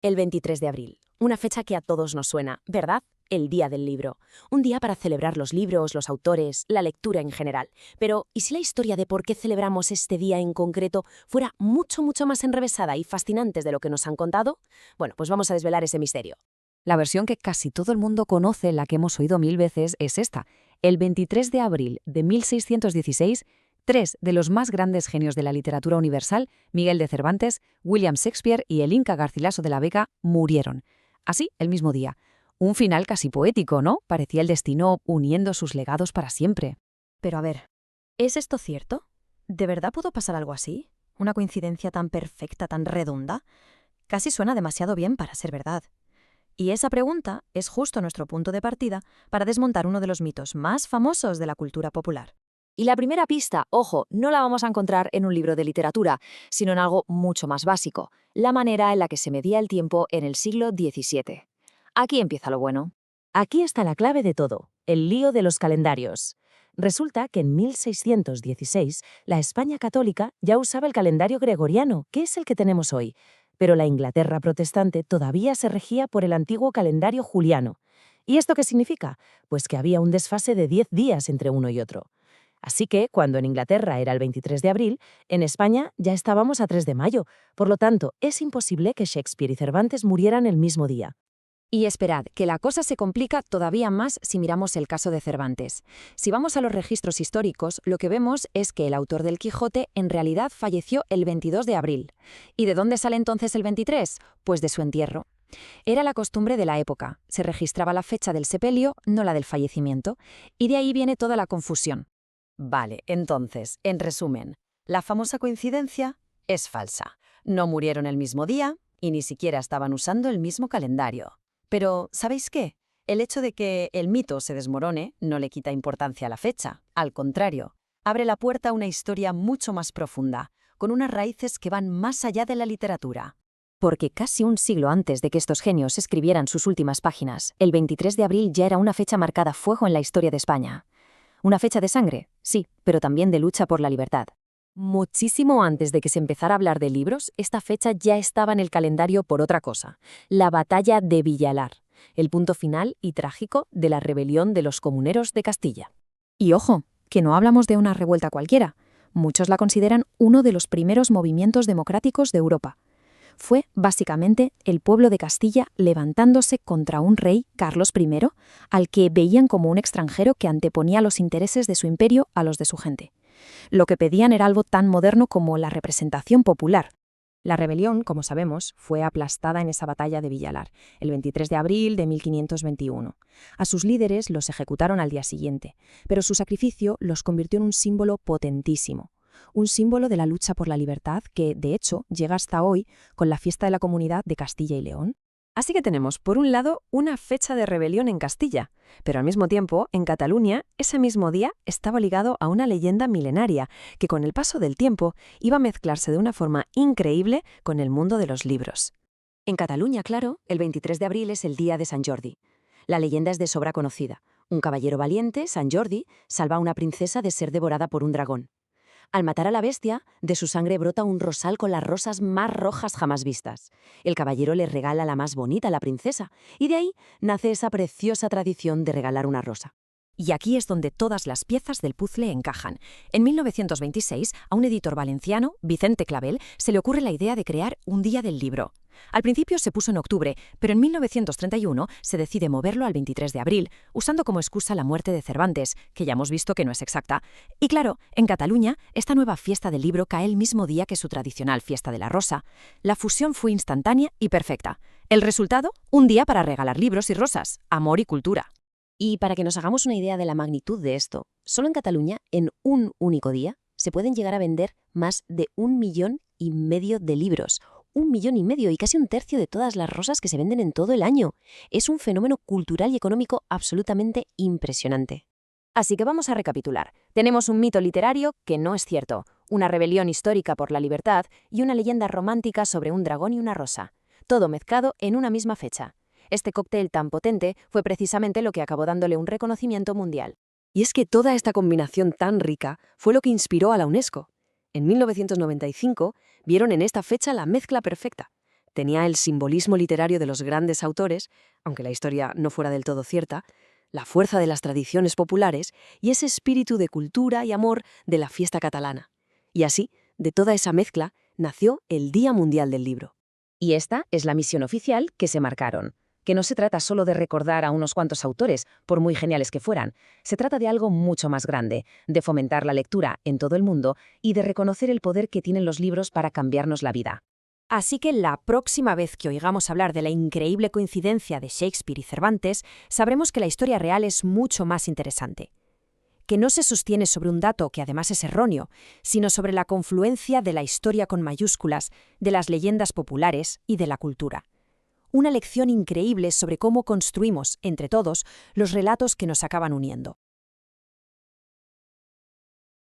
El 23 de abril, una fecha que a todos nos suena, ¿verdad? El Día del Libro. Un día para celebrar los libros, los autores, la lectura en general. Pero, ¿y si la historia de por qué celebramos este día en concreto fuera mucho más enrevesada y fascinante de lo que nos han contado? Bueno, pues vamos a desvelar ese misterio. La versión que casi todo el mundo conoce, la que hemos oído mil veces, es esta. El 23 de abril de 1616, tres de los más grandes genios de la literatura universal, Miguel de Cervantes, William Shakespeare y el Inca Garcilaso de la Vega, murieron. Así, el mismo día. Un final casi poético, ¿no? Parecía el destino uniendo sus legados para siempre. Pero a ver, ¿es esto cierto? ¿De verdad pudo pasar algo así? ¿Una coincidencia tan perfecta, tan redonda? Casi suena demasiado bien para ser verdad. Y esa pregunta es justo nuestro punto de partida para desmontar uno de los mitos más famosos de la cultura popular. Y la primera pista, ojo, no la vamos a encontrar en un libro de literatura, sino en algo mucho más básico, la manera en la que se medía el tiempo en el siglo XVII. Aquí empieza lo bueno. Aquí está la clave de todo, el lío de los calendarios. Resulta que en 1616 la España católica ya usaba el calendario gregoriano, que es el que tenemos hoy, pero la Inglaterra protestante todavía se regía por el antiguo calendario juliano. ¿Y esto qué significa? Pues que había un desfase de 10 días entre uno y otro. Así que, cuando en Inglaterra era el 23 de abril, en España ya estábamos a 3 de mayo. Por lo tanto, es imposible que Shakespeare y Cervantes murieran el mismo día. Y esperad, que la cosa se complica todavía más si miramos el caso de Cervantes. Si vamos a los registros históricos, lo que vemos es que el autor del Quijote en realidad falleció el 22 de abril. ¿Y de dónde sale entonces el 23? Pues de su entierro. Era la costumbre de la época. Se registraba la fecha del sepelio, no la del fallecimiento. Y de ahí viene toda la confusión. Vale, entonces, en resumen, la famosa coincidencia es falsa. No murieron el mismo día y ni siquiera estaban usando el mismo calendario. Pero, ¿sabéis qué? El hecho de que el mito se desmorone no le quita importancia a la fecha. Al contrario, abre la puerta a una historia mucho más profunda, con unas raíces que van más allá de la literatura. Porque casi un siglo antes de que estos genios escribieran sus últimas páginas, el 23 de abril ya era una fecha marcada a fuego en la historia de España. Una fecha de sangre, sí, pero también de lucha por la libertad. Muchísimo antes de que se empezara a hablar de libros, esta fecha ya estaba en el calendario por otra cosa, la batalla de Villalar, el punto final y trágico de la rebelión de los comuneros de Castilla. Y ojo, que no hablamos de una revuelta cualquiera. Muchos la consideran uno de los primeros movimientos democráticos de Europa. Fue, básicamente, el pueblo de Castilla levantándose contra un rey, Carlos I, al que veían como un extranjero que anteponía los intereses de su imperio a los de su gente. Lo que pedían era algo tan moderno como la representación popular. La rebelión, como sabemos, fue aplastada en esa batalla de Villalar, el 23 de abril de 1521. A sus líderes los ejecutaron al día siguiente, pero su sacrificio los convirtió en un símbolo potentísimo. Un símbolo de la lucha por la libertad que, de hecho, llega hasta hoy con la fiesta de la Comunidad de Castilla y León. Así que tenemos, por un lado, una fecha de rebelión en Castilla, pero al mismo tiempo, en Cataluña, ese mismo día estaba ligado a una leyenda milenaria que con el paso del tiempo iba a mezclarse de una forma increíble con el mundo de los libros. En Cataluña, claro, el 23 de abril es el día de Sant Jordi. La leyenda es de sobra conocida. Un caballero valiente, Sant Jordi, salva a una princesa de ser devorada por un dragón. Al matar a la bestia, de su sangre brota un rosal con las rosas más rojas jamás vistas. El caballero le regala la más bonita a la princesa, y de ahí nace esa preciosa tradición de regalar una rosa. Y aquí es donde todas las piezas del puzzle encajan. En 1926, a un editor valenciano, Vicente Clavel, se le ocurre la idea de crear un día del libro. Al principio se puso en octubre, pero en 1931 se decide moverlo al 23 de abril, usando como excusa la muerte de Cervantes, que ya hemos visto que no es exacta. Y claro, en Cataluña, esta nueva fiesta del libro cae el mismo día que su tradicional fiesta de la rosa. La fusión fue instantánea y perfecta. El resultado, un día para regalar libros y rosas, amor y cultura. Y para que nos hagamos una idea de la magnitud de esto, solo en Cataluña, en un único día, se pueden llegar a vender más de 1,5 millones de libros. 1,5 millones y casi un tercio de todas las rosas que se venden en todo el año. Es un fenómeno cultural y económico absolutamente impresionante. Así que vamos a recapitular. Tenemos un mito literario que no es cierto, una rebelión histórica por la libertad y una leyenda romántica sobre un dragón y una rosa. Todo mezclado en una misma fecha. Este cóctel tan potente fue precisamente lo que acabó dándole un reconocimiento mundial. Y es que toda esta combinación tan rica fue lo que inspiró a la UNESCO. En 1995 vieron en esta fecha la mezcla perfecta. Tenía el simbolismo literario de los grandes autores, aunque la historia no fuera del todo cierta, la fuerza de las tradiciones populares y ese espíritu de cultura y amor de la fiesta catalana. Y así, de toda esa mezcla, nació el Día Mundial del Libro. Y esta es la misión oficial que se marcaron. Que no se trata solo de recordar a unos cuantos autores, por muy geniales que fueran. Se trata de algo mucho más grande, de fomentar la lectura en todo el mundo y de reconocer el poder que tienen los libros para cambiarnos la vida. Así que la próxima vez que oigamos hablar de la increíble coincidencia de Shakespeare y Cervantes, sabremos que la historia real es mucho más interesante. Que no se sostiene sobre un dato que además es erróneo, sino sobre la confluencia de la historia con mayúsculas, de las leyendas populares y de la cultura. Una lección increíble sobre cómo construimos, entre todos, los relatos que nos acaban uniendo.